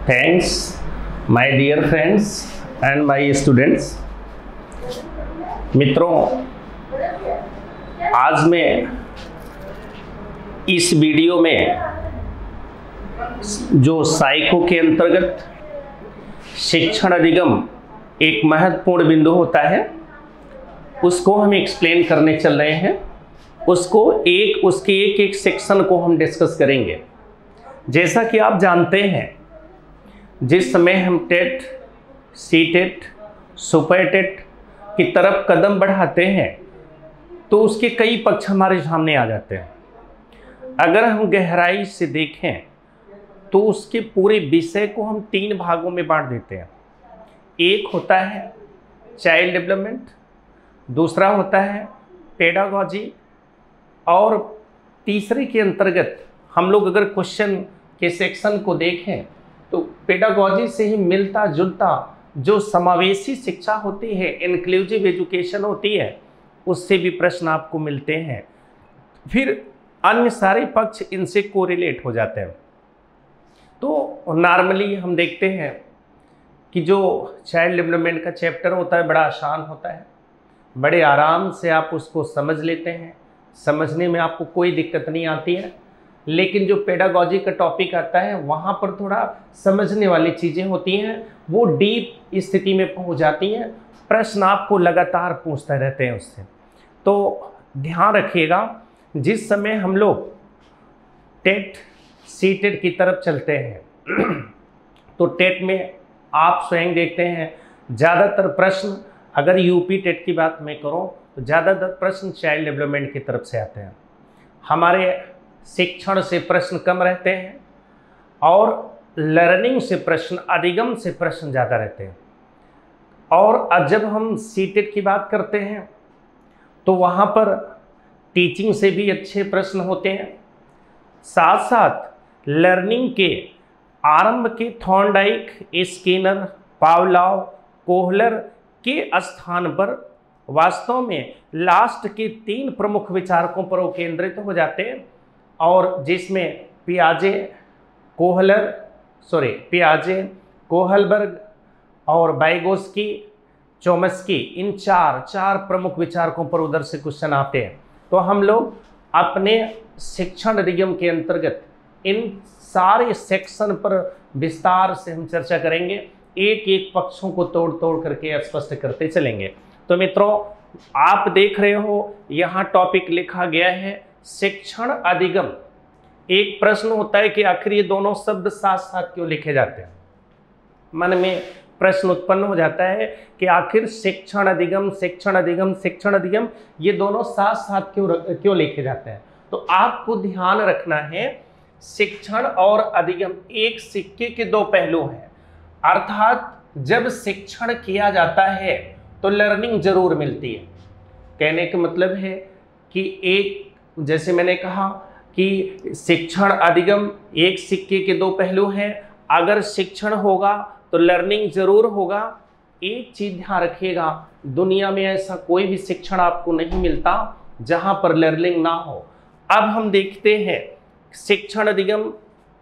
Thanks, my dear friends and my students। मित्रों, आज मैं इस वीडियो में जो साइको के अंतर्गत शिक्षण अधिगम एक महत्वपूर्ण बिंदु होता है उसको हम एक्सप्लेन करने चल रहे हैं। उसके एक सेक्शन को हम डिस्कस करेंगे। जैसा कि आप जानते हैं, जिस समय हम TET, C TET, super TET की तरफ कदम बढ़ाते हैं तो उसके कई पक्ष हमारे सामने आ जाते हैं। अगर हम गहराई से देखें तो उसके पूरे विषय को हम 3 भागों में बांट देते हैं। एक होता है चाइल्ड डेवलपमेंट, दूसरा होता है पेडागॉजी, और तीसरे के अंतर्गत हम लोग अगर क्वेश्चन के सेक्शन को देखें तो पेडागॉजी से ही मिलता जुलता जो समावेशी शिक्षा होती है, इंक्लूसिव एजुकेशन होती है, उससे भी प्रश्न आपको मिलते हैं। फिर अन्य सारे पक्ष इनसे कोरिलेट हो जाते हैं। तो नॉर्मली हम देखते हैं कि जो चाइल्ड डेवलपमेंट का चैप्टर होता है बड़ा आसान होता है, बड़े आराम से आप उसको समझ लेते हैं, समझने में आपको कोई दिक्कत नहीं आती है। लेकिन जो पेडागॉजी का टॉपिक आता है वहाँ पर थोड़ा समझने वाली चीज़ें होती हैं, वो डीप स्थिति में पहुँच जाती हैं, प्रश्न आपको लगातार पूछते रहते हैं उससे। तो ध्यान रखिएगा, जिस समय हम लोग टेट, सी टेट की तरफ चलते हैं तो टेट में आप स्वयं देखते हैं ज़्यादातर प्रश्न, अगर यूपी टेट की बात मैं करूँ तो ज़्यादातर प्रश्न चाइल्ड डेवलपमेंट की तरफ से आते हैं। हमारे शिक्षण से प्रश्न कम रहते हैं और लर्निंग से प्रश्न, अधिगम से प्रश्न ज़्यादा रहते हैं। और जब हम सीटेट की बात करते हैं तो वहाँ पर टीचिंग से भी अच्छे प्रश्न होते हैं। साथ साथ लर्निंग के आरंभ के थॉर्नडाइक, स्किनर, पावलॉव, कोहलर के स्थान पर वास्तव में लास्ट के 3 प्रमुख विचारकों पर वो केंद्रित हो जाते हैं, और जिसमें पियाजे, कोहलबर्ग और वाइगोस्की, चोम्स्की, इन चार प्रमुख विचारकों पर उधर से क्वेश्चन आते हैं। तो हम लोग अपने शिक्षण अधिगम के अंतर्गत इन सारे सेक्शन पर विस्तार से हम चर्चा करेंगे, एक एक पक्षों को तोड़ तोड़ करके स्पष्ट करते चलेंगे। तो मित्रों, आप देख रहे हो यहाँ टॉपिक लिखा गया है शिक्षण अधिगम। एक प्रश्न होता है कि आखिर ये दोनों शब्द साथ साथ क्यों लिखे जाते हैं। मन में प्रश्न उत्पन्न हो जाता है कि आखिर शिक्षण अधिगम ये दोनों साथ साथ क्यों लिखे जाते हैं। तो आपको ध्यान रखना है, शिक्षण और अधिगम एक सिक्के के 2 पहलू हैं। अर्थात जब शिक्षण किया जाता है तो लर्निंग जरूर मिलती है। कहने का मतलब है कि एक, जैसे मैंने कहा कि शिक्षण अधिगम एक सिक्के के 2 पहलू हैं। अगर शिक्षण होगा तो लर्निंग जरूर होगा। एक चीज ध्यान रखिएगा, दुनिया में ऐसा कोई भी शिक्षण आपको नहीं मिलता जहां पर लर्निंग ना हो। अब हम देखते हैं शिक्षण अधिगम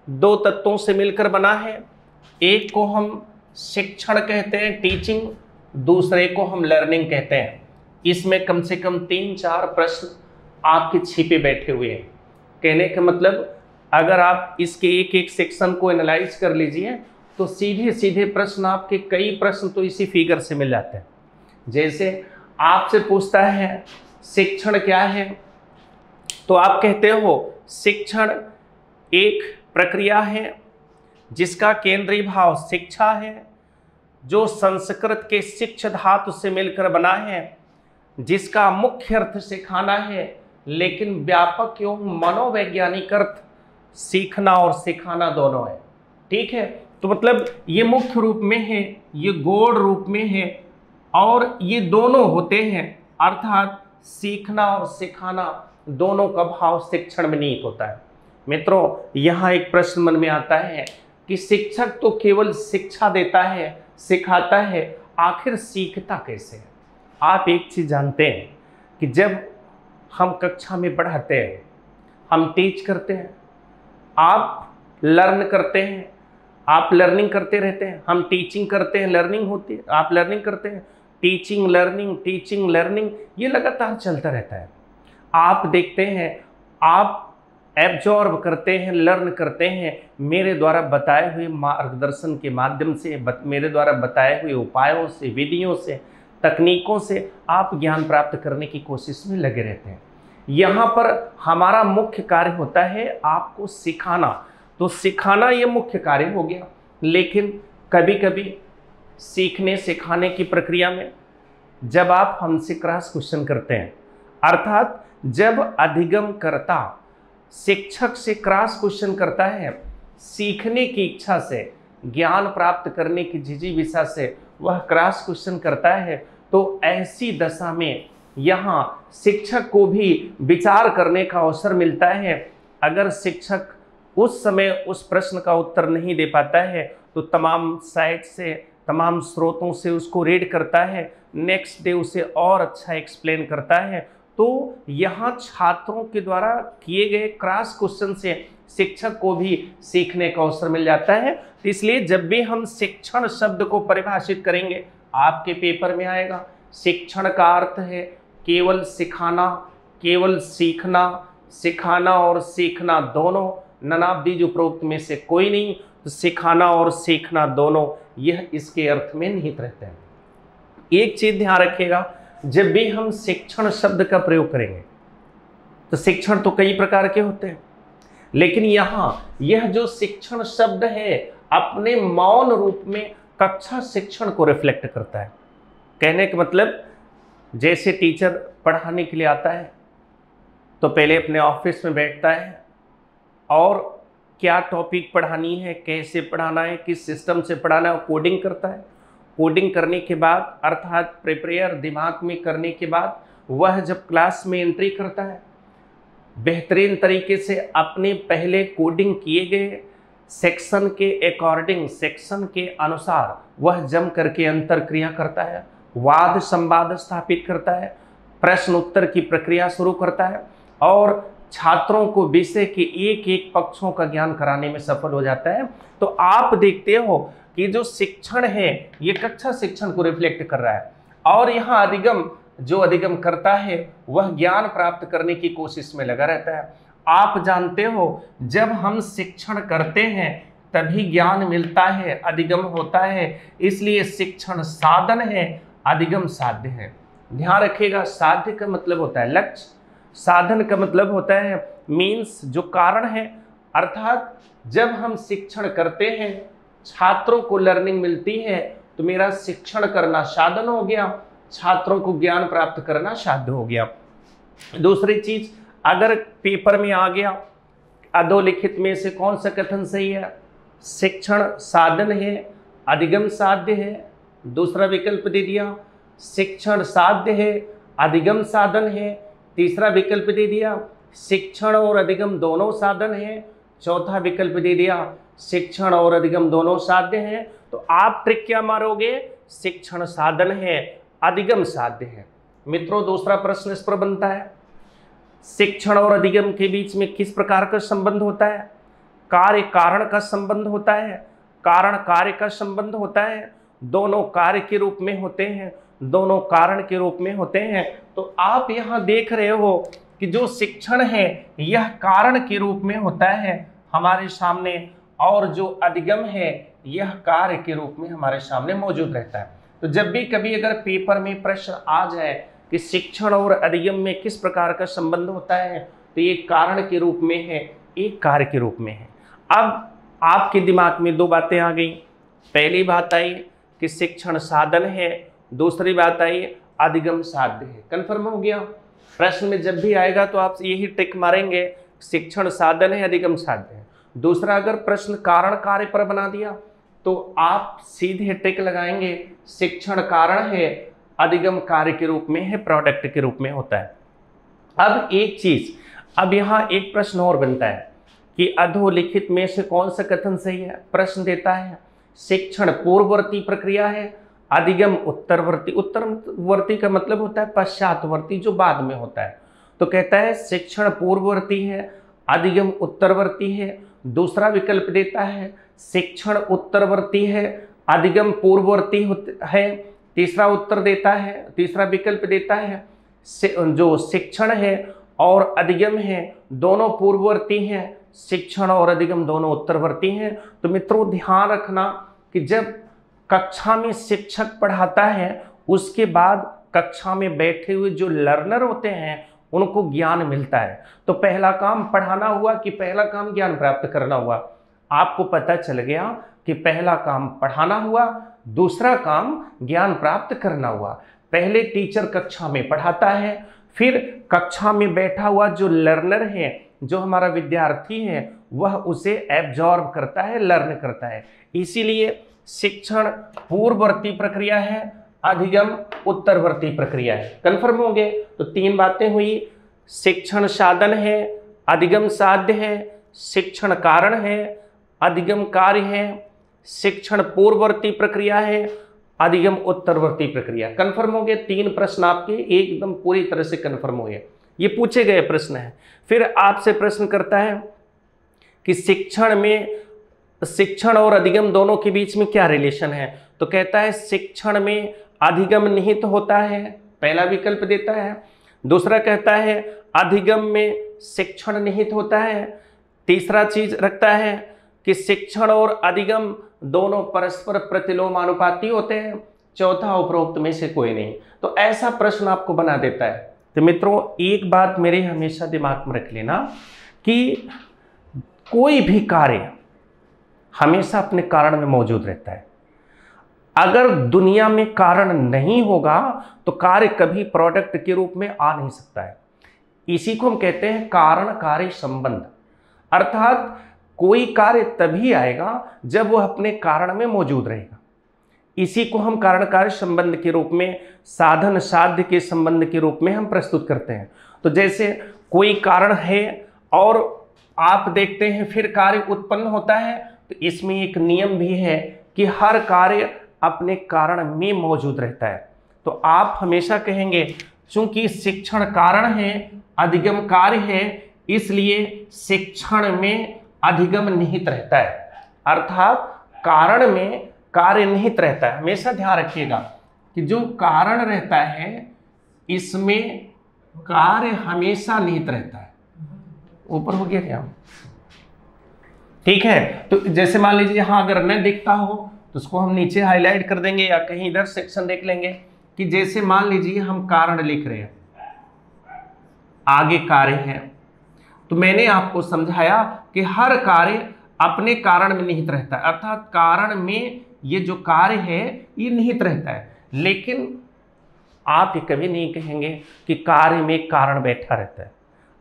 2 तत्वों से मिलकर बना है। एक को हम शिक्षण कहते हैं, टीचिंग, दूसरे को हम लर्निंग कहते हैं। इसमें कम से कम 3-4 प्रश्न आपके छिपे बैठे हुए हैं। कहने का मतलब, अगर आप इसके एक एक सेक्शन को एनालाइज कर लीजिए तो सीधे सीधे प्रश्न, आपके कई प्रश्न तो इसी फिगर से मिल जाते हैं। जैसे आपसे पूछता है शिक्षण क्या है, तो आप कहते हो शिक्षण एक प्रक्रिया है जिसका केंद्रीय भाव शिक्षा है, जो संस्कृत के शिक्ष धातु से मिलकर बना है, जिसका मुख्य अर्थ सिखाना है, लेकिन व्यापक एवं मनोवैज्ञानिक अर्थ सीखना और सिखाना दोनों है। ठीक है, तो मतलब ये मुख्य रूप में है, ये गौड़ रूप में है, और ये दोनों होते हैं। अर्थात सीखना और सिखाना दोनों का भाव शिक्षण में निहित होता है। मित्रों, यहाँ एक प्रश्न मन में आता है कि शिक्षक तो केवल शिक्षा देता है, सिखाता है, आखिर सीखता कैसे है। आप एक चीज जानते हैं कि जब हम कक्षा में पढ़ाते हैं, हम टीच करते हैं, आप लर्न करते हैं, आप लर्निंग करते रहते हैं, हम टीचिंग करते हैं, लर्निंग होती है, आप लर्निंग करते हैं, टीचिंग लर्निंग, ये लगातार चलता रहता है। आप देखते हैं, आप एब्जॉर्ब करते हैं, लर्न करते हैं, मेरे द्वारा बताए हुए मार्गदर्शन के माध्यम से, मेरे द्वारा बताए हुए उपायों से, विधियों से, तकनीकों से आप ज्ञान प्राप्त करने की कोशिश में लगे रहते हैं। यहाँ पर हमारा मुख्य कार्य होता है आपको सिखाना, तो सिखाना ये मुख्य कार्य हो गया। लेकिन कभी कभी सीखने सिखाने की प्रक्रिया में जब आप हमसे क्रॉस क्वेश्चन करते हैं, अर्थात जब अधिगमकर्ता शिक्षक से क्रॉस क्वेश्चन करता है, सीखने की इच्छा से, ज्ञान प्राप्त करने की जिजीविषा से वह क्रॉस क्वेश्चन करता है, तो ऐसी दशा में यहाँ शिक्षक को भी विचार करने का अवसर मिलता है। अगर शिक्षक उस समय उस प्रश्न का उत्तर नहीं दे पाता है तो तमाम साइट से, तमाम स्रोतों से उसको रीड करता है, नेक्स्ट डे उसे और अच्छा एक्सप्लेन करता है। तो यहाँ छात्रों के द्वारा किए गए क्रॉस क्वेश्चन से शिक्षक को भी सीखने का अवसर मिल जाता है। तो इसलिए जब भी हम शिक्षण शब्द को परिभाषित करेंगे, आपके पेपर में आएगा, शिक्षण का अर्थ है केवल सिखाना, केवल सीखना, सिखाना और सीखना दोनों, ननाब्दीज उपरोक्त में से कोई नहीं, तो सिखाना और सीखना दोनों, यह इसके अर्थ में निहित रहते हैं। एक चीज ध्यान रखिएगा, जब भी हम शिक्षण शब्द का प्रयोग करेंगे, तो शिक्षण तो कई प्रकार के होते हैं, लेकिन यहाँ यह जो शिक्षण शब्द है अपने मौन रूप में कक्षा शिक्षण को रिफ्लेक्ट करता है। कहने का मतलब, जैसे टीचर पढ़ाने के लिए आता है तो पहले अपने ऑफिस में बैठता है और क्या टॉपिक पढ़ानी है, कैसे पढ़ाना है, किस सिस्टम से पढ़ाना है, कोडिंग करता है। कोडिंग करने के बाद, अर्थात प्रिपेयर दिमाग में करने के बाद, वह जब क्लास में एंट्री करता है, बेहतरीन तरीके से अपने पहले कोडिंग किए गए सेक्शन के अकॉर्डिंग, सेक्शन के अनुसार वह जम करके अंतर क्रिया करता है, वाद संवाद स्थापित करता है, प्रश्न उत्तर की प्रक्रिया शुरू करता है और छात्रों को विषय के एक एक पक्षों का ज्ञान कराने में सफल हो जाता है। तो आप देखते हो कि जो शिक्षण है ये कक्षा शिक्षण को रिफ्लेक्ट कर रहा है, और यहाँ अधिगम, जो अधिगम करता है वह ज्ञान प्राप्त करने की कोशिश में लगा रहता है। आप जानते हो, जब हम शिक्षण करते हैं तभी ज्ञान मिलता है, अधिगम होता है। इसलिए शिक्षण साधन है, अधिगम साध्य है। ध्यान रखिएगा, साध्य का मतलब होता है लक्ष्य, साधन का मतलब होता है मीन्स, जो कारण है। अर्थात जब हम शिक्षण करते हैं, छात्रों को लर्निंग मिलती है, तो मेरा शिक्षण करना साधन हो गया, छात्रों को ज्ञान प्राप्त करना साध्य हो गया। दूसरी चीज, अगर पेपर में आ गया अधोलिखित में से कौन सा कथन सही है, शिक्षण साधन है, अधिगम साध्य है। दूसरा विकल्प दे दिया, शिक्षण साध्य है, अधिगम साधन है। तीसरा विकल्प दे दिया, शिक्षण और अधिगम दोनों साधन है। चौथा विकल्प दे दिया, शिक्षण और अधिगम दोनों साध्य हैं। तो आप ट्रिक क्या मारोगे, शिक्षण साधन है, अधिगम साध्य है। मित्रों, दूसरा प्रश्न इस पर बनता है, शिक्षण और अधिगम के बीच में किस प्रकार का संबंध होता है? कार्य कारण का संबंध होता है, कारण कार्य का संबंध होता है, दोनों कार्य के रूप में होते हैं, दोनों कारण के रूप में होते हैं। तो आप यहाँ देख रहे हो कि जो शिक्षण है यह कारण के रूप में होता है हमारे सामने, और जो अधिगम है यह कार्य के रूप में हमारे सामने मौजूद रहता है। तो जब भी कभी अगर पेपर में प्रश्न आ जाए कि शिक्षण और अधिगम में किस प्रकार का संबंध होता है, तो ये कारण के रूप में है, एक कार्य के रूप में है। अब आपके दिमाग में दो बातें आ गई। पहली बात आई कि शिक्षण साधन है, दूसरी बात आई अधिगम साध्य है। कन्फर्म हो गया? प्रश्न में जब भी आएगा तो आप यही टिक मारेंगे, शिक्षण साधन है, अधिगम साध्य है। दूसरा, अगर प्रश्न कारण कार्य पर बना दिया तो आप सीधे टिक लगाएंगे, शिक्षण कारण है, अधिगम कार्य के रूप में है, प्रोडक्ट के रूप में होता है। अब एक चीज, अब यहाँ एक प्रश्न और बनता है कि अधोलिखित में से कौन सा कथन सही है? प्रश्न देता है शिक्षण पूर्ववर्ती प्रक्रिया है, अधिगम उत्तरवर्ती। उत्तरवर्ती का मतलब होता है पश्चातवर्ती, जो बाद में होता है। तो कहता है शिक्षण पूर्ववर्ती है, अधिगम उत्तरवर्ती है। दूसरा विकल्प देता है शिक्षण उत्तरवर्ती है, अधिगम पूर्ववर्ती है। तीसरा उत्तर देता है, तीसरा विकल्प देता है जो शिक्षण है और अधिगम है दोनों पूर्ववर्ती हैं, शिक्षण और अधिगम दोनों उत्तरवर्ती हैं। तो मित्रों ध्यान रखना कि जब कक्षा में शिक्षक पढ़ाता है उसके बाद कक्षा में बैठे हुए जो लर्नर होते हैं उनको ज्ञान मिलता है। तो पहला काम पढ़ाना हुआ कि पहला काम ज्ञान प्राप्त करना हुआ? आपको पता चल गया कि पहला काम पढ़ाना हुआ, दूसरा काम ज्ञान प्राप्त करना हुआ। पहले टीचर कक्षा में पढ़ाता है, फिर कक्षा में बैठा हुआ जो लर्नर है, जो हमारा विद्यार्थी है, वह उसे एब्जॉर्ब करता है, लर्न करता है। इसीलिए शिक्षण पूर्ववर्ती प्रक्रिया है, अधिगम उत्तरवर्ती प्रक्रिया है। कन्फर्म हो गए? तो तीन बातें हुई, शिक्षण साधन है, अधिगम साध्य है, शिक्षण कारण है, अधिगम कार्य है, शिक्षण पूर्ववर्ती प्रक्रिया है, अधिगम उत्तरवर्ती प्रक्रिया। कन्फर्म हो गए? तीन प्रश्न आपके एकदम पूरी तरह से कन्फर्म हो गए। ये पूछे गए प्रश्न है। फिर आपसे प्रश्न करता है कि शिक्षण और अधिगम दोनों के बीच में क्या रिलेशन है? तो कहता है शिक्षण में अधिगम निहित होता है, पहला विकल्प देता है। दूसरा कहता है अधिगम में शिक्षण निहित होता है। तीसरा चीज रखता है कि शिक्षण और अधिगम दोनों परस्पर प्रतिलोमानुपाती होते हैं। चौथा उपरोक्त में से कोई नहीं। तो ऐसा प्रश्न आपको बना देता है। तो मित्रों एक बात मेरे हमेशा दिमाग में रख लेना कि कोई भी कार्य हमेशा अपने कारण में मौजूद रहता है। अगर दुनिया में कारण नहीं होगा तो कार्य कभी प्रोडक्ट के रूप में आ नहीं सकता है। इसी को हम कहते हैं कारण कार्य संबंध। अर्थात कोई कार्य तभी आएगा जब वह अपने कारण में मौजूद रहेगा। इसी को हम कारण कार्य संबंध के रूप में, साधन साध्य के संबंध के रूप में हम प्रस्तुत करते हैं। तो जैसे कोई कारण है और आप देखते हैं फिर कार्य उत्पन्न होता है, तो इसमें एक नियम भी है कि हर कार्य अपने कारण में मौजूद रहता है। तो आप हमेशा कहेंगे चूंकि शिक्षण कारण है, अधिगम कार्य है, इसलिए शिक्षण में अधिगम निहित रहता है। अर्थात कारण में कार्य निहित रहता है। हमेशा ध्यान रखिएगा कि जो कारण रहता है इसमें कार्य हमेशा निहित रहता है। ऊपर हो गया क्या? ठीक है। तो जैसे मान लीजिए यहाँ अगर न दिखता हो तो उसको हम नीचे हाईलाइट कर देंगे या कहीं इधर सेक्शन देख लेंगे कि जैसे मान लीजिए हम कारण लिख रहे हैं, आगे कार्य है, तो मैंने आपको समझाया कि हर कार्य अपने कारण में निहित रहता है। अर्थात कारण में ये जो कार्य है ये निहित रहता है। लेकिन आप ये कभी नहीं कहेंगे कि कार्य में कारण बैठा रहता है।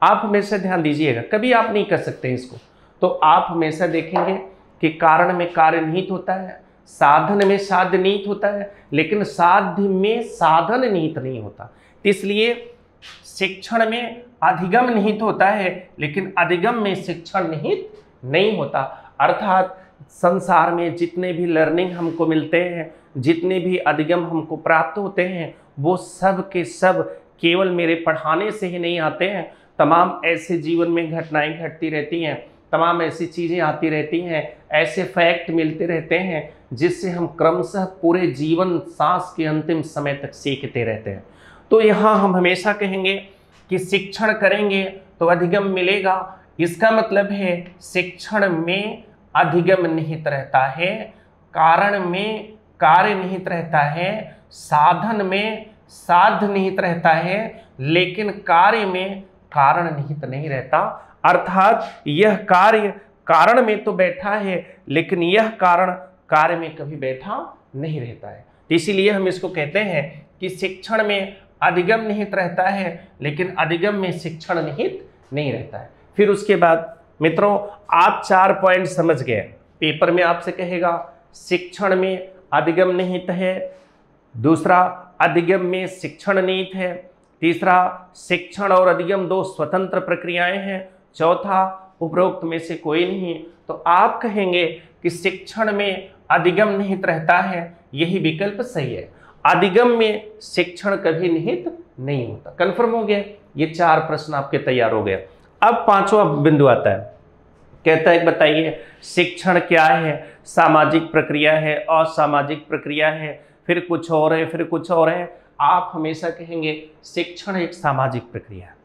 आप हमेशा ध्यान दीजिएगा, कभी आप नहीं कर सकते इसको। तो आप हमेशा देखेंगे कि कारण में कार्य निहित होता है, साधन में साध्य निहित होता है, लेकिन साध्य में साधन निहित नहीं होता। इसलिए शिक्षण में अधिगम निहित होता है लेकिन अधिगम में शिक्षण निहित नहीं होता। अर्थात संसार में जितने भी लर्निंग हमको मिलते हैं, जितने भी अधिगम हमको प्राप्त होते हैं, वो सब के सब केवल मेरे पढ़ाने से ही नहीं आते हैं। तमाम ऐसे जीवन में घटनाएं घटती रहती हैं, तमाम ऐसी चीज़ें आती रहती हैं, ऐसे फैक्ट मिलते रहते हैं जिससे हम क्रमशः पूरे जीवन सांस के अंतिम समय तक सीखते रहते हैं। तो यहाँ हम हमेशा कहेंगे कि शिक्षण करेंगे तो अधिगम मिलेगा। इसका मतलब है शिक्षण में अधिगम निहित रहता है, कारण में कार्य निहित रहता है, साधन में साध्य निहित रहता है, लेकिन कार्य में कारण निहित नहीं रहता। अर्थात यह कार्य कारण में तो बैठा है लेकिन यह कारण कार्य में कभी बैठा नहीं रहता है। इसीलिए हम इसको कहते हैं कि शिक्षण में अधिगम निहित रहता है लेकिन अधिगम में शिक्षण निहित नहीं रहता है। फिर उसके बाद मित्रों आप 4 पॉइंट समझ गए। पेपर में आपसे कहेगा शिक्षण में अधिगम निहित है, दूसरा अधिगम में शिक्षण निहित है, तीसरा शिक्षण और अधिगम 2 स्वतंत्र प्रक्रियाएं हैं, चौथा उपरोक्त में से कोई नहीं। तो आप कहेंगे कि शिक्षण में अधिगम निहित रहता है, यही विकल्प सही है। अधिगम में शिक्षण कभी निहित नहीं होता। कन्फर्म हो गया? ये 4 प्रश्न आपके तैयार हो गए। अब 5वां बिंदु आता है। कहता है बताइए शिक्षण क्या है, सामाजिक प्रक्रिया है, असामाजिक प्रक्रिया है, फिर कुछ और है, फिर कुछ और है। आप हमेशा कहेंगे शिक्षण एक सामाजिक प्रक्रिया है,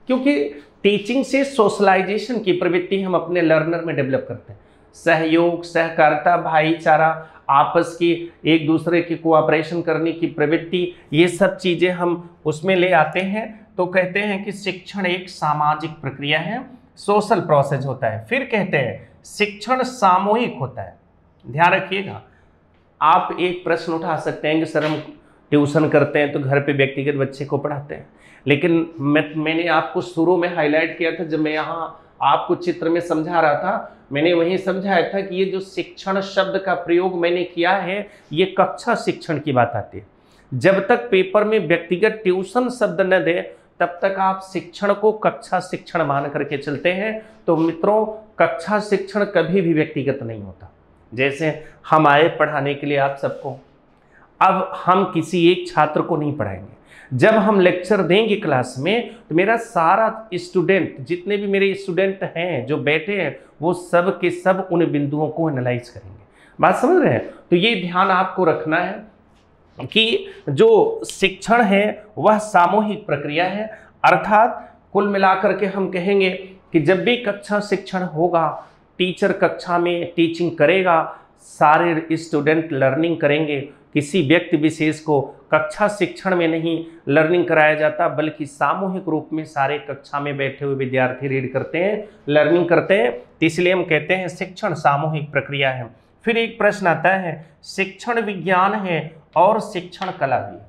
क्योंकि टीचिंग से सोशलाइजेशन की प्रवृत्ति हम अपने लर्नर में डेवलप करते हैं। सहयोग, सहकारिता, भाईचारा, आपस की एक दूसरे की कोऑपरेशन करने की प्रवृत्ति, ये सब चीज़ें हम उसमें ले आते हैं। तो कहते हैं कि शिक्षण एक सामाजिक प्रक्रिया है, सोशल प्रोसेस होता है। फिर कहते हैं शिक्षण सामूहिक होता है। ध्यान रखिएगा, आप एक प्रश्न उठा सकते हैं कि सर हम ट्यूशन करते हैं तो घर पे व्यक्तिगत बच्चे को पढ़ाते हैं, लेकिन मैंने आपको शुरू में हाईलाइट किया था, जब मैं यहाँ आपको चित्र में समझा रहा था, मैंने वही समझाया था कि ये जो शिक्षण शब्द का प्रयोग मैंने किया है, ये कक्षा शिक्षण की बात आती है। जब तक पेपर में व्यक्तिगत ट्यूशन शब्द न दे तब तक आप शिक्षण को कक्षा शिक्षण मान करके चलते हैं। तो मित्रों, कक्षा शिक्षण कभी भी व्यक्तिगत नहीं होता। जैसे हम आए पढ़ाने के लिए आप सबको, अब हम किसी एक छात्र को नहीं पढ़ाएंगे। जब हम लेक्चर देंगे क्लास में तो मेरा सारा स्टूडेंट, जितने भी मेरे स्टूडेंट हैं जो बैठे हैं, वो सब के सब उन बिंदुओं को एनालाइज करेंगे। बात समझ रहे हैं? तो ये ध्यान आपको रखना है कि जो शिक्षण है वह सामूहिक प्रक्रिया है। अर्थात कुल मिलाकर के हम कहेंगे कि जब भी कक्षा शिक्षण होगा, टीचर कक्षा में टीचिंग करेगा, सारे स्टूडेंट लर्निंग करेंगे। किसी व्यक्ति विशेष को कक्षा शिक्षण में नहीं लर्निंग कराया जाता, बल्कि सामूहिक रूप में सारे कक्षा में बैठे हुए विद्यार्थी रीड करते हैं, लर्निंग करते हैं। तो इसलिए हम कहते हैं शिक्षण सामूहिक प्रक्रिया है। फिर एक प्रश्न आता है, शिक्षण विज्ञान है और शिक्षण कला भी है।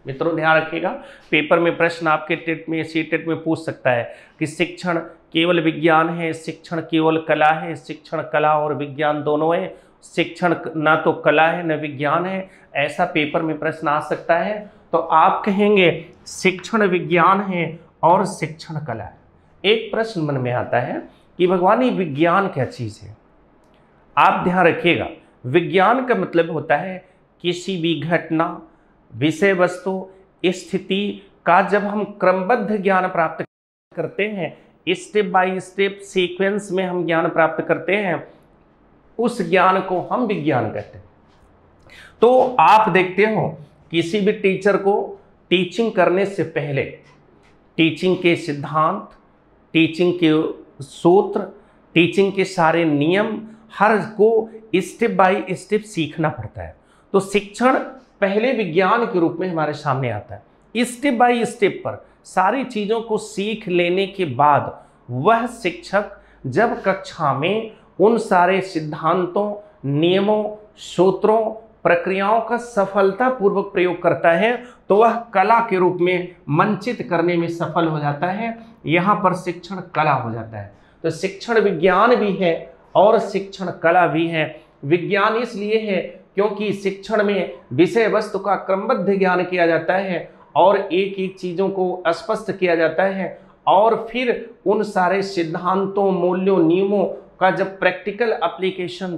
मित्रों ध्यान रखिएगा, पेपर में प्रश्न आपके टेट में, सीटेट में पूछ सकता है कि शिक्षण केवल विज्ञान है, शिक्षण केवल कला है, शिक्षण कला और विज्ञान दोनों है, शिक्षण ना तो कला है न विज्ञान है, ऐसा पेपर में प्रश्न आ सकता है। तो आप कहेंगे शिक्षण विज्ञान है और शिक्षण कला है। एक प्रश्न मन में आता है कि भगवान ये विज्ञान क्या चीज़ है? आप ध्यान रखिएगा, विज्ञान का मतलब होता है किसी भी घटना, विषय वस्तु, स्थिति का जब हम क्रमबद्ध ज्ञान प्राप्त करते हैं, स्टेप बाय स्टेप सीक्वेंस में हम ज्ञान प्राप्त करते हैं, उस ज्ञान को हम विज्ञान कहते हैं। तो आप देखते हो किसी भी टीचर को टीचिंग करने से पहले टीचिंग के सिद्धांत, टीचिंग के सूत्र, टीचिंग के सारे नियम, हर को स्टेप बाय स्टेप सीखना पड़ता है। तो शिक्षण पहले विज्ञान के रूप में हमारे सामने आता है। स्टेप बाय स्टेप पर सारी चीज़ों को सीख लेने के बाद वह शिक्षक जब कक्षा में उन सारे सिद्धांतों, नियमों, सूत्रों, प्रक्रियाओं का सफलतापूर्वक प्रयोग करता है तो वह कला के रूप में मंचित करने में सफल हो जाता है। यहाँ पर शिक्षण कला हो जाता है। तो शिक्षण विज्ञान भी है और शिक्षण कला भी है। विज्ञान इसलिए है क्योंकि शिक्षण में विषय वस्तु का क्रमबद्ध ज्ञान किया जाता है और एक एक चीज़ों को स्पष्ट किया जाता है, और फिर उन सारे सिद्धांतों, मूल्यों, नियमों का जब प्रैक्टिकल एप्लीकेशन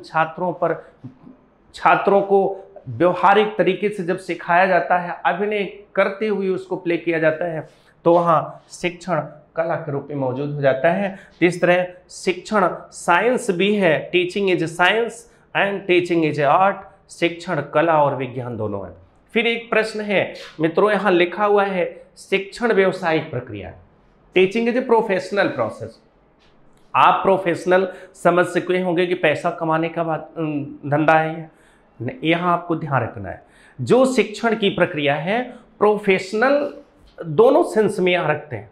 छात्रों को व्यवहारिक तरीके से जब सिखाया जाता है, अभिनय करते हुए उसको प्ले किया जाता है, तो वहाँ शिक्षण कला के रूप में मौजूद हो जाता है। तो इस तरह शिक्षण साइंस भी है, teaching is science and teaching is art. शिक्षण कला और विज्ञान दोनों है। फिर एक प्रश्न है मित्रों, यहाँ लिखा हुआ है शिक्षण व्यवसायिक प्रक्रिया। Teaching is a professional process. आप प्रोफेशनल समझ सके होंगे कि पैसा कमाने का धंधा है, यहाँ आपको ध्यान रखना है। जो शिक्षण की प्रक्रिया है प्रोफेशनल दोनों सेंस में यहाँ रखते हैं।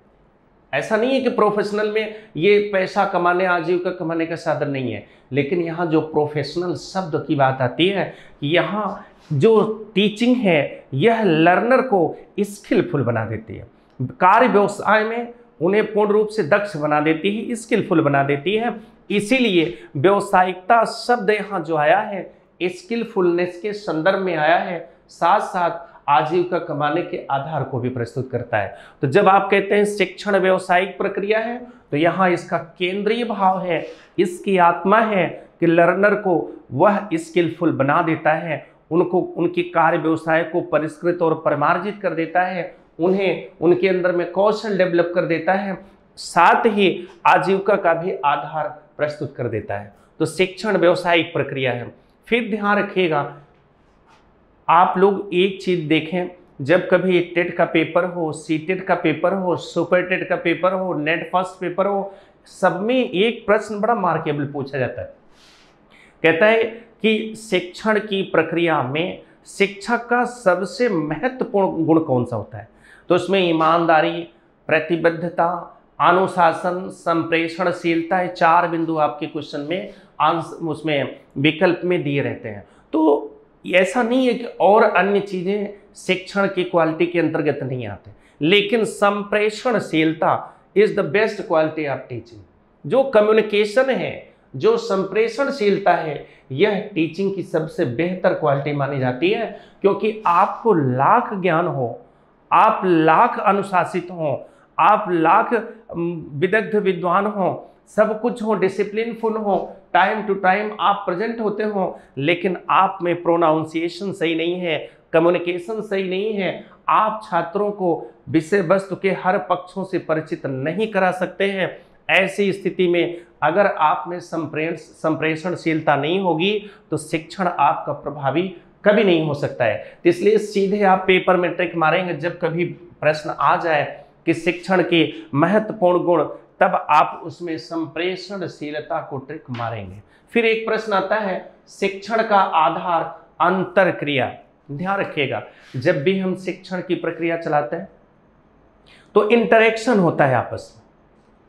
ऐसा नहीं है कि प्रोफेशनल में ये पैसा कमाने, आजीविका कमाने का साधन नहीं है, लेकिन यहाँ जो प्रोफेशनल शब्द की बात आती है, यहाँ जो टीचिंग है यह लर्नर को स्किलफुल बना देती है, कार्य व्यवसाय में उन्हें पूर्ण रूप से दक्ष बना देती है, स्किलफुल बना देती है। इसीलिए व्यावसायिकता शब्द यहाँ जो आया है स्किलफुलनेस के संदर्भ में आया है, साथ साथ आजीविका कमाने के आधार को भी प्रस्तुत करता है। तो जब आप कहते हैं शिक्षण व्यवसायिक प्रक्रिया है तो यहाँ इसका केंद्रीय भाव है, इसकी आत्मा है कि लर्नर को वह स्किलफुल बना देता है, उनको उनके कार्य व्यवसाय को परिष्कृत और परिमार्जित कर देता है, उन्हें उनके अंदर में कौशल डेवलप कर देता है, साथ ही आजीविका का भी आधार प्रस्तुत कर देता है। तो शिक्षण व्यावसायिक प्रक्रिया है। फिर ध्यान रखिएगा, आप लोग एक चीज देखें, जब कभी टेट का पेपर हो, सीटेट का पेपर हो, सुपर टेट का पेपर हो, नेट फर्स्ट पेपर हो, सब में एक प्रश्न बड़ा मार्केबल पूछा जाता है। कहता है कि शिक्षण की प्रक्रिया में शिक्षक का सबसे महत्वपूर्ण गुण कौन सा होता है? तो उसमें ईमानदारी, प्रतिबद्धता, अनुशासन, संप्रेषणशीलता, ये 4 बिंदु आपके क्वेश्चन में उसमें विकल्प में दिए रहते हैं। तो ऐसा नहीं है कि और अन्य चीजें शिक्षण की क्वालिटी के अंतर्गत नहीं आते, लेकिन संप्रेषणशीलता is the best quality of teaching. जो कम्युनिकेशन है, जो संप्रेषणशीलता है, यह टीचिंग की सबसे बेहतर क्वालिटी मानी जाती है। क्योंकि आपको लाख ज्ञान हो, आप लाख अनुशासित हो, आप लाख विदग्ध विद्वान हो, सब कुछ हो, डिसिप्लिनफुल हो, टाइम टू टाइम आप प्रेजेंट होते हो, लेकिन आप में प्रोनाउंसिएशन सही नहीं है, कम्युनिकेशन सही नहीं है, आप छात्रों को विषय वस्तु के हर पक्षों से परिचित नहीं करा सकते हैं, ऐसी स्थिति में अगर आप में संप्रेषणशीलता नहीं होगी तो शिक्षण आपका प्रभावी कभी नहीं हो सकता है। तो इसलिए सीधे आप पेपर में ट्रिक मारेंगे, जब कभी प्रश्न आ जाए कि शिक्षण के महत्वपूर्ण गुण, तब आप उसमें संप्रेषणशीलता को ट्रिक मारेंगे। फिर एक प्रश्न आता है, शिक्षण का आधार अंतरक्रिया। ध्यान रखिएगा, जब भी हम शिक्षण की प्रक्रिया चलाते हैं तो इंटरेक्शन होता है आपस में,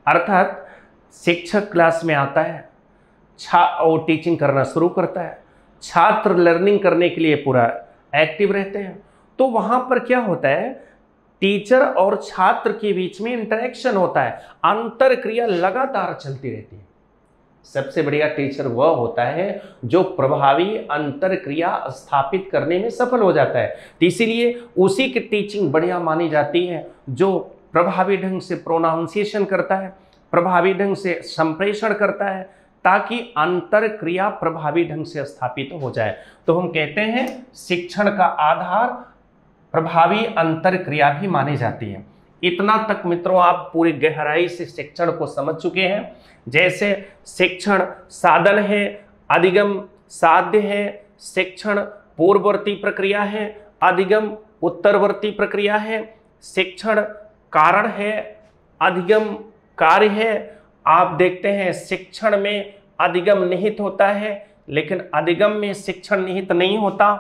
अर्थात शिक्षक क्लास में आता है, और टीचिंग करना शुरू करता है, छात्र लर्निंग करने के लिए पूरा एक्टिव रहते हैं। तो वहां पर क्या होता है, टीचर और छात्र के बीच में इंटरेक्शन होता है, अंतरक्रिया लगातार चलती रहती है। सबसे बढ़िया टीचर वह होता है जो प्रभावी अंतरक्रिया स्थापित करने में सफल हो जाता है। तो इसीलिए उसी की टीचिंग बढ़िया मानी जाती है जो प्रभावी ढंग से प्रोनाउंसिएशन करता है, प्रभावी ढंग से संप्रेषण करता है, ताकि अंतरक्रिया प्रभावी ढंग से स्थापित हो जाए। तो हम कहते हैं शिक्षण का आधार प्रभावी अंतरक्रिया भी मानी जाती है। इतना तक मित्रों आप पूरी गहराई से शिक्षण को समझ चुके हैं। जैसे शिक्षण साधन है, अधिगम साध्य है, शिक्षण पूर्ववर्ती प्रक्रिया है, अधिगम उत्तरवर्ती प्रक्रिया है, शिक्षण कारण है, अधिगम कार्य है। आप देखते हैं शिक्षण में अधिगम निहित होता है, लेकिन अधिगम में शिक्षण निहित नहीं होता।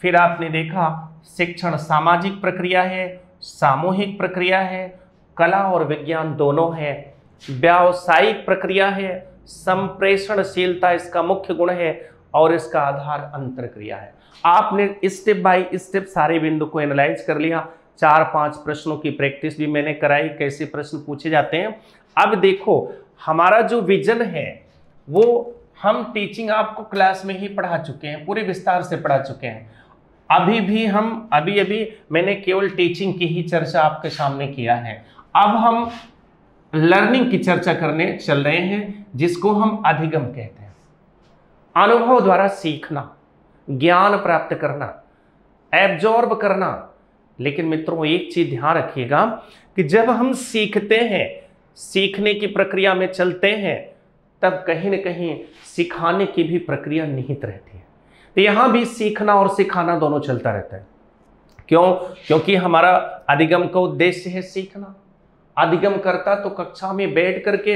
फिर आपने देखा शिक्षण सामाजिक प्रक्रिया है, सामूहिक प्रक्रिया है, कला और विज्ञान दोनों है, व्यावसायिक प्रक्रिया है, संप्रेषणशीलता इसका मुख्य गुण है, और इसका आधार अंतरक्रिया है। आपने स्टेप बाय स्टेप सारे बिंदु को एनालाइज कर लिया। 4-5 प्रश्नों की प्रैक्टिस भी मैंने कराई, कैसे प्रश्न पूछे जाते हैं। अब देखो हमारा जो विजन है वो हम टीचिंग आपको क्लास में ही पढ़ा चुके हैं, पूरे विस्तार से पढ़ा चुके हैं। अभी मैंने केवल टीचिंग की ही चर्चा आपके सामने किया है। अब हम लर्निंग की चर्चा करने चल रहे हैं, जिसको हम अधिगम कहते हैं। अनुभव द्वारा सीखना, ज्ञान प्राप्त करना, एब्जॉर्ब करना। लेकिन मित्रों एक चीज ध्यान रखिएगा कि जब हम सीखते हैं, सीखने की प्रक्रिया में चलते हैं, तब कहीं न कहीं सिखाने की भी प्रक्रिया निहित रहती है। तो यहां भी सीखना और सिखाना दोनों चलता रहता है। क्यों? क्योंकि हमारा अधिगम का उद्देश्य है सीखना। अधिगम करता तो कक्षा में बैठ करके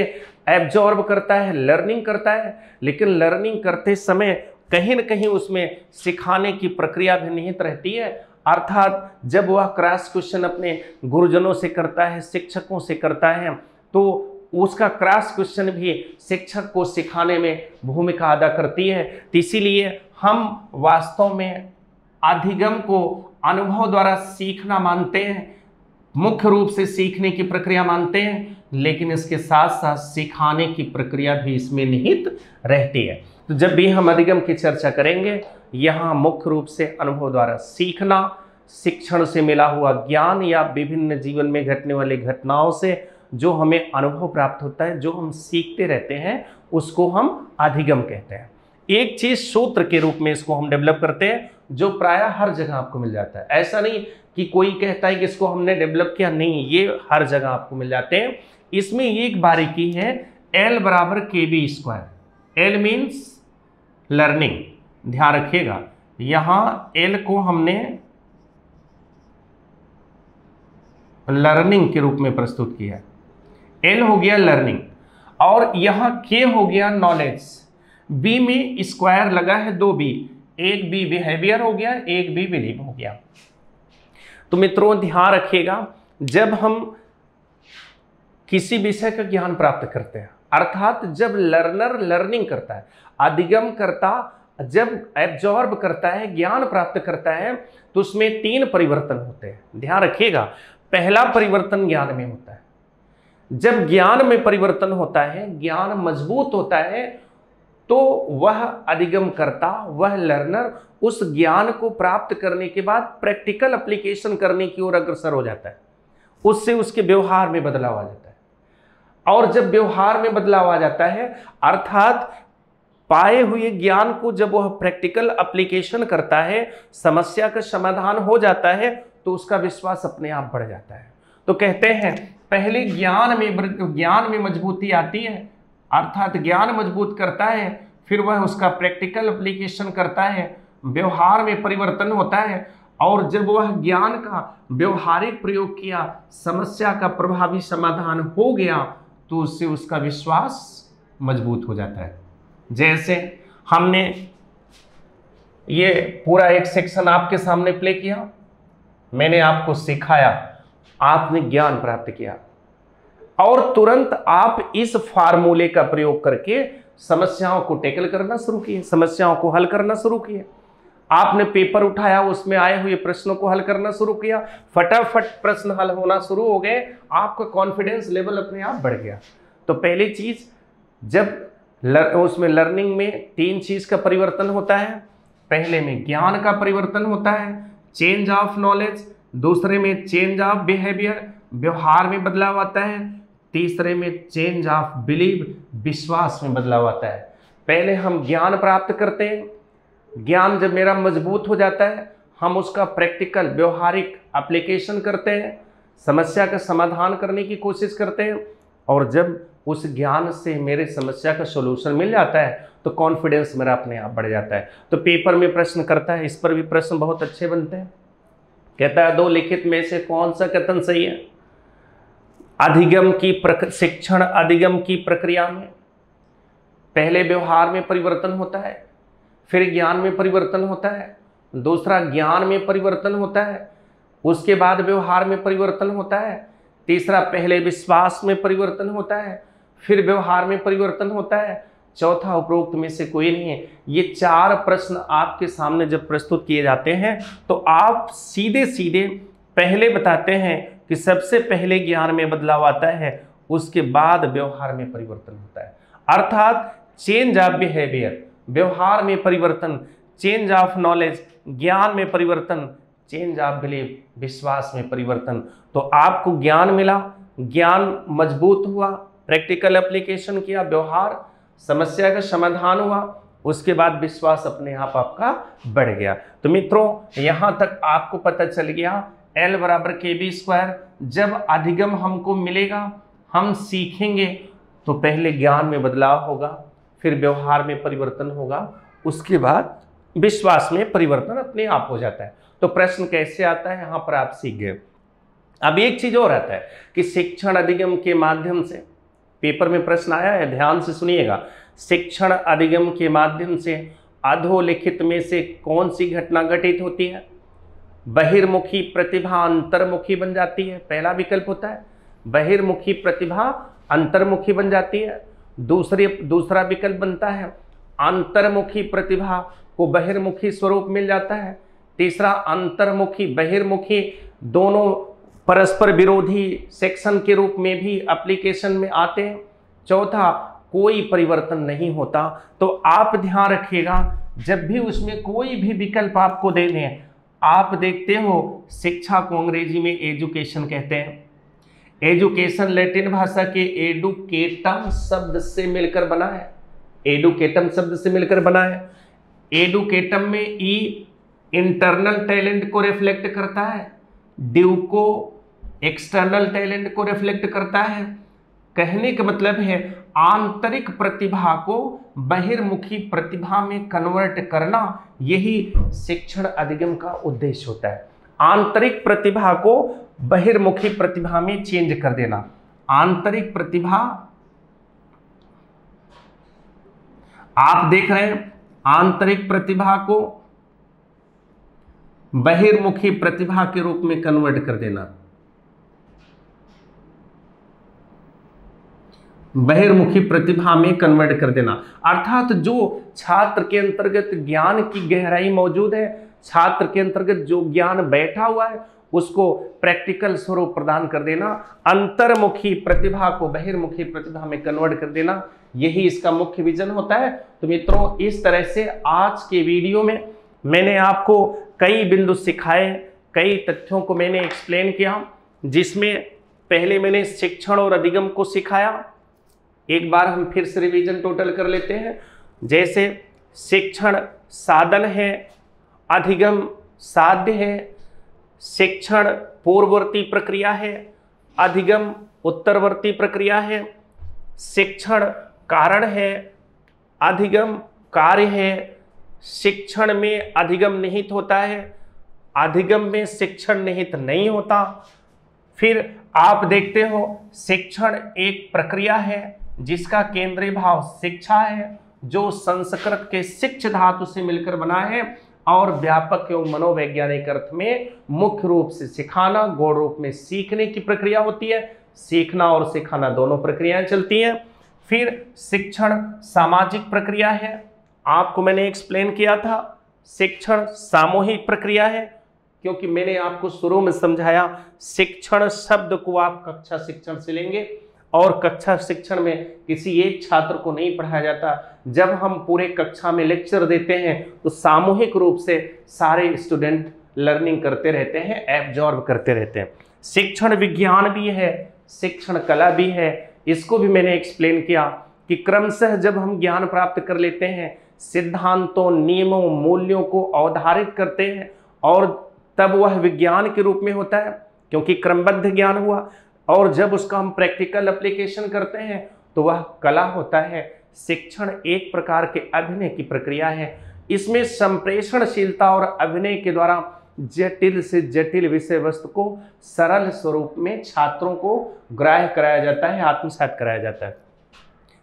एब्जॉर्ब करता है, लर्निंग करता है, लेकिन लर्निंग करते समय कहीं न कहीं उसमें सिखाने की प्रक्रिया भी निहित रहती है। अर्थात जब वह क्रॉस क्वेश्चन अपने गुरुजनों से करता है, शिक्षकों से करता है, तो उसका क्रॉस क्वेश्चन भी शिक्षक को सिखाने में भूमिका अदा करती है। तो इसीलिए हम वास्तव में अधिगम को अनुभव द्वारा सीखना मानते हैं, मुख्य रूप से सीखने की प्रक्रिया मानते हैं, लेकिन इसके साथ साथ सिखाने की प्रक्रिया भी इसमें निहित रहती है। तो जब भी हम अधिगम की चर्चा करेंगे, यहाँ मुख्य रूप से अनुभव द्वारा सीखना, शिक्षण से मिला हुआ ज्ञान या विभिन्न जीवन में घटने वाली घटनाओं से जो हमें अनुभव प्राप्त होता है, जो हम सीखते रहते हैं, उसको हम अधिगम कहते हैं। एक चीज सूत्र के रूप में इसको हम डेवलप करते हैं, जो प्रायः हर जगह आपको मिल जाता है। ऐसा नहीं कि कोई कहता है कि इसको हमने डेवलप किया, नहीं, ये हर जगह आपको मिल जाते हैं। इसमें एक बारीकी है, L बराबर KB²। L मीन्स लर्निंग, ध्यान रखिएगा यहां L को हमने लर्निंग के रूप में प्रस्तुत किया है। L हो गया लर्निंग और यहां K हो गया नॉलेज। B में स्क्वायर लगा है 2 B, एक B बिहेवियर हो गया, एक B बिलीव हो गया। तो मित्रों ध्यान रखिएगा, जब हम किसी विषय का ज्ञान प्राप्त करते हैं, अर्थात जब लर्नर लर्निंग करता है, अधिगम करता, जब एब्जॉर्ब करता है, ज्ञान प्राप्त करता है, तो उसमें 3 परिवर्तन होते हैं। ध्यान रखिएगा, पहला परिवर्तन ज्ञान में होता है। जब ज्ञान में परिवर्तन होता है, ज्ञान मजबूत होता है, तो वह अधिगम करता, वह लर्नर उस ज्ञान को प्राप्त करने के बाद प्रैक्टिकल एप्लीकेशन करने की ओर अग्रसर हो जाता है। उससे उसके व्यवहार में बदलाव आ जाता है, और जब व्यवहार में बदलाव आ जाता है, अर्थात पाए हुए ज्ञान को जब वह प्रैक्टिकल एप्लीकेशन करता है, समस्या का समाधान हो जाता है, तो उसका विश्वास अपने आप बढ़ जाता है। तो कहते हैं पहले ज्ञान में मजबूती आती है, अर्थात ज्ञान मजबूत करता है, फिर वह उसका प्रैक्टिकल एप्लीकेशन करता है, व्यवहार में परिवर्तन होता है, और जब वह ज्ञान का व्यवहारिक प्रयोग किया, समस्या का प्रभावी समाधान हो गया, तो उससे उसका विश्वास मजबूत हो जाता है। जैसे हमने ये पूरा एक सेक्शन आपके सामने प्ले किया, मैंने आपको सिखाया, आपने ज्ञान प्राप्त किया, और तुरंत आप इस फार्मूले का प्रयोग करके समस्याओं को टैकल करना शुरू किए, समस्याओं को हल करना शुरू किए। आपने पेपर उठाया, उसमें आए हुए प्रश्नों को हल करना शुरू किया, फटाफट प्रश्न हल होना शुरू हो गए, आपका कॉन्फिडेंस लेवल अपने आप बढ़ गया। तो पहली चीज, जब उसमें लर्निंग में 3 चीज का परिवर्तन होता है। पहले में ज्ञान का परिवर्तन होता है, चेंज ऑफ नॉलेज, दूसरे में चेंज ऑफ बिहेवियर, व्यवहार में बदलाव आता है, तीसरे में चेंज ऑफ बिलीव, विश्वास में बदलाव आता है। पहले हम ज्ञान प्राप्त करते हैं, ज्ञान जब मेरा मजबूत हो जाता है, हम उसका प्रैक्टिकल व्यवहारिक एप्लीकेशन करते हैं, समस्या का समाधान करने की कोशिश करते हैं, और जब उस ज्ञान से मेरे समस्या का सॉल्यूशन मिल जाता है, तो कॉन्फिडेंस मेरा अपने आप बढ़ जाता है। तो पेपर में प्रश्न करता है, इस पर भी प्रश्न बहुत अच्छे बनते हैं। कहता है 2 लिखित में से कौन सा कथन सही है? शिक्षण अधिगम की प्रक्रिया में पहले व्यवहार में परिवर्तन होता है, फिर ज्ञान में परिवर्तन होता है, दूसरा ज्ञान में परिवर्तन होता है, उसके बाद व्यवहार में परिवर्तन होता है, तीसरा पहले विश्वास में परिवर्तन होता है, फिर व्यवहार में परिवर्तन होता है, चौथा उपरोक्त में से कोई नहीं है। ये 4 प्रश्न आपके सामने जब प्रस्तुत किए जाते हैं, तो आप सीधे सीधे पहले बताते हैं कि सबसे पहले ज्ञान में बदलाव आता है, उसके बाद व्यवहार में परिवर्तन होता है, अर्थात चेंज ऑफ बिहेवियर, व्यवहार में परिवर्तन, चेंज ऑफ नॉलेज, ज्ञान में परिवर्तन, चेंज ऑफ बिलीव, विश्वास में परिवर्तन। तो आपको ज्ञान मिला, ज्ञान मजबूत हुआ, प्रैक्टिकल एप्लीकेशन किया, व्यवहार, समस्या का समाधान हुआ, उसके बाद विश्वास अपने आप आपका बढ़ गया। तो मित्रों यहां तक आपको पता चल गया L बराबर KB²। जब अधिगम हमको मिलेगा, हम सीखेंगे, तो पहले ज्ञान में बदलाव होगा, फिर व्यवहार में परिवर्तन होगा, उसके बाद विश्वास में परिवर्तन अपने आप हो जाता है। तो प्रश्न कैसे आता है यहां पर आप सीख गए। अब एक चीज और आता है कि शिक्षण अधिगम के माध्यम से, पेपर में प्रश्न आया है, ध्यान से सुनिएगा, शिक्षण अधिगम के माध्यम से अधोलिखित में से कौन सी घटना घटित होती है? बहिर्मुखी प्रतिभा अंतर्मुखी बन जाती है, पहला विकल्प होता है। बहिर्मुखी प्रतिभा अंतर्मुखी बन जाती है। दूसरा विकल्प बनता है अंतर्मुखी प्रतिभा को बहिर्मुखी स्वरूप मिल जाता है। तीसरा, अंतर्मुखी बहिर्मुखी दोनों परस्पर विरोधी सेक्शन के रूप में भी एप्लीकेशन में आते हैं। चौथा, कोई परिवर्तन नहीं होता। तो आप ध्यान रखिएगा, जब भी उसमें कोई भी विकल्प आपको दे दें, आप देखते हो शिक्षा को अंग्रेजी में एजुकेशन कहते हैं। एजुकेशन लैटिन भाषा के एडुकेटम शब्द से मिलकर बना है, एडुकेटम शब्द से मिलकर बना है। एडुकेटम में ई इंटरनल टैलेंट को रिफ्लेक्ट करता है, ड्यू को एक्सटर्नल टैलेंट को रिफ्लेक्ट करता है, कहने का मतलब है आंतरिक प्रतिभा को बहिर्मुखी प्रतिभा में कन्वर्ट करना, यही शिक्षण अधिगम का उद्देश्य होता है। आंतरिक प्रतिभा को बहिर्मुखी प्रतिभा में चेंज कर देना। आंतरिक प्रतिभा, आप देख रहे हैं, आंतरिक प्रतिभा को बहिर्मुखी प्रतिभा के रूप में कन्वर्ट कर देना। बहिर्मुखी प्रतिभा में कन्वर्ट कर देना अर्थात जो छात्र के अंतर्गत ज्ञान की गहराई मौजूद है, छात्र के अंतर्गत जो ज्ञान बैठा हुआ है, उसको प्रैक्टिकल स्वरूप प्रदान कर देना। अंतर्मुखी प्रतिभा को बहिर्मुखी प्रतिभा में कन्वर्ट कर देना, यही इसका मुख्य विजन होता है। तो मित्रों, इस तरह से आज के वीडियो में मैंने आपको कई बिंदु सिखाए, कई तथ्यों को मैंने एक्सप्लेन किया, जिसमें पहले मैंने शिक्षण और अधिगम को सिखाया। एक बार हम फिर से रिवीजन टोटल कर लेते हैं। जैसे शिक्षण साधन है, अधिगम साध्य है, शिक्षण पूर्ववर्ती प्रक्रिया है, अधिगम उत्तरवर्ती प्रक्रिया है, शिक्षण कारण है, अधिगम कार्य है, शिक्षण में अधिगम निहित होता है, अधिगम में शिक्षण निहित नहीं होता। फिर आप देखते हो शिक्षण एक प्रक्रिया है जिसका केंद्रीय भाव शिक्षा है, जो संस्कृत के शिक्ष धातु से मिलकर बना है और व्यापक एवं मनोवैज्ञानिक अर्थ में मुख्य रूप से सिखाना, गौण रूप में सीखने की प्रक्रिया होती है। सीखना और सिखाना दोनों प्रक्रियाएं चलती हैं। फिर शिक्षण सामाजिक प्रक्रिया है, आपको मैंने एक्सप्लेन किया था। शिक्षण सामूहिक प्रक्रिया है, क्योंकि मैंने आपको शुरू में समझाया शिक्षण शब्द को आप कक्षा शिक्षण से लेंगे और कक्षा शिक्षण में किसी एक छात्र को नहीं पढ़ाया जाता। जब हम पूरे कक्षा में लेक्चर देते हैं तो सामूहिक रूप से सारे स्टूडेंट लर्निंग करते रहते हैं, एब्जॉर्ब करते रहते हैं। शिक्षण विज्ञान भी है, शिक्षण कला भी है, इसको भी मैंने एक्सप्लेन किया कि क्रमशः जब हम ज्ञान प्राप्त कर लेते हैं, सिद्धांतों, नियमों, मूल्यों को अवधारित करते हैं और तब वह विज्ञान के रूप में होता है, क्योंकि क्रमबद्ध ज्ञान हुआ। और जब उसका हम प्रैक्टिकल एप्लीकेशन करते हैं तो वह कला होता है। शिक्षण एक प्रकार के अभिनय की प्रक्रिया है, इसमें संप्रेषणशीलता और अभिनय के द्वारा जटिल से जटिल विषय वस्तु को सरल स्वरूप में छात्रों को ग्राह्य कराया जाता है, आत्मसात कराया जाता है।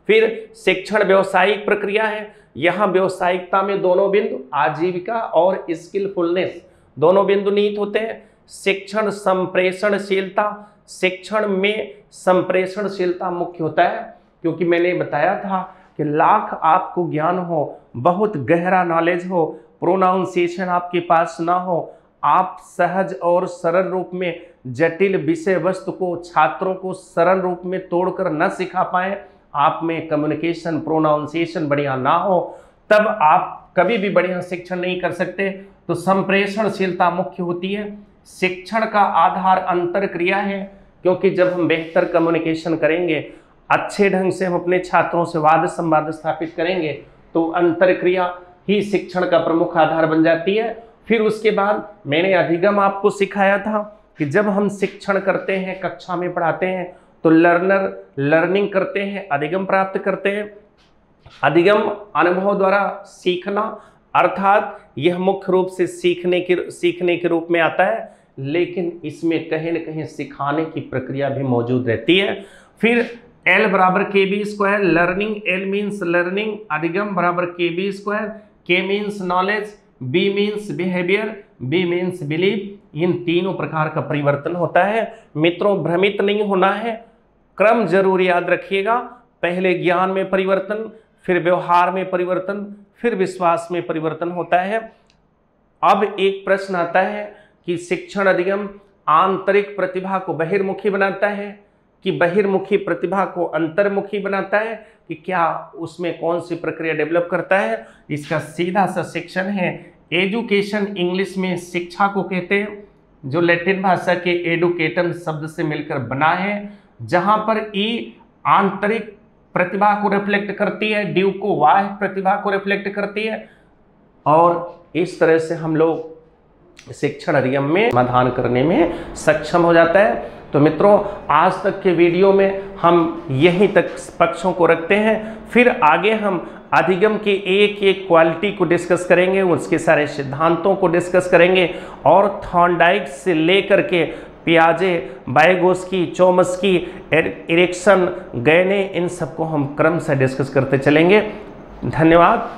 फिर शिक्षण व्यावसायिक प्रक्रिया है, यहाँ व्यावसायिकता में दोनों बिंदु आजीविका और स्किलफुलनेस दोनों बिंदु निहित होते हैं। शिक्षण संप्रेषणशीलता, शिक्षण में संप्रेषणशीलता मुख्य होता है, क्योंकि मैंने बताया था कि लाख आपको ज्ञान हो, बहुत गहरा नॉलेज हो, प्रोनाउंसिएशन आपके पास ना हो, आप सहज और सरल रूप में जटिल विषय वस्तु को छात्रों को सरल रूप में तोड़कर न सिखा पाए, आप में कम्युनिकेशन प्रोनाउंसिएशन बढ़िया ना हो, तब आप कभी भी बढ़िया शिक्षण नहीं कर सकते। तो संप्रेषणशीलता मुख्य होती है। शिक्षण का आधार अंतर क्रिया है, क्योंकि जब हम बेहतर कम्युनिकेशन करेंगे, अच्छे ढंग से हम अपने छात्रों से वाद संवाद स्थापित करेंगे, तो अंतर क्रिया ही शिक्षण का प्रमुख आधार बन जाती है। फिर उसके बाद मैंने अधिगम आपको सिखाया था कि जब हम शिक्षण करते हैं, कक्षा में पढ़ाते हैं, तो लर्नर लर्निंग करते हैं, अधिगम प्राप्त करते हैं। अधिगम अनुभव द्वारा सीखना, अर्थात यह मुख्य रूप से सीखने के रूप में आता है, लेकिन इसमें कहीं न कहीं सिखाने की प्रक्रिया भी मौजूद रहती है। फिर L बराबर KB², learning, L means learning, अधिगम बराबर KB², K means knowledge, B means behaviour, B means believe. इन तीनों प्रकार का परिवर्तन होता है। मित्रों, भ्रमित नहीं होना है, क्रम जरूर याद रखिएगा। पहले ज्ञान में परिवर्तन, फिर व्यवहार में परिवर्तन, फिर विश्वास में परिवर्तन होता है। अब एक प्रश्न आता है कि शिक्षण अधिगम आंतरिक प्रतिभा को बहिर्मुखी बनाता है कि बहिर्मुखी प्रतिभा को अंतर्मुखी बनाता है, कि क्या उसमें कौन सी प्रक्रिया डेवलप करता है? इसका सीधा सा सेक्शन है। एजुकेशन इंग्लिश में शिक्षा को कहते हैं, जो लैटिन भाषा के एडुकेटम शब्द से मिलकर बना है, जहां पर ई आंतरिक प्रतिभा को रिफ्लेक्ट करती है, ड्यू को बाह्य प्रतिभा को रिफ्लेक्ट करती है। और इस तरह से हम लोग शिक्षण अधिगम में समाधान करने में सक्षम हो जाता है। तो मित्रों, आज तक के वीडियो में हम यहीं तक पक्षों को रखते हैं, फिर आगे हम अधिगम की एक एक क्वालिटी को डिस्कस करेंगे, उसके सारे सिद्धांतों को डिस्कस करेंगे और थॉर्नडाइक से लेकर के पियाजे, वाइगोत्स्की, चोम्स्की, एरिक्सन, गैने, इन सबको हम क्रम से डिस्कस करते चलेंगे। धन्यवाद।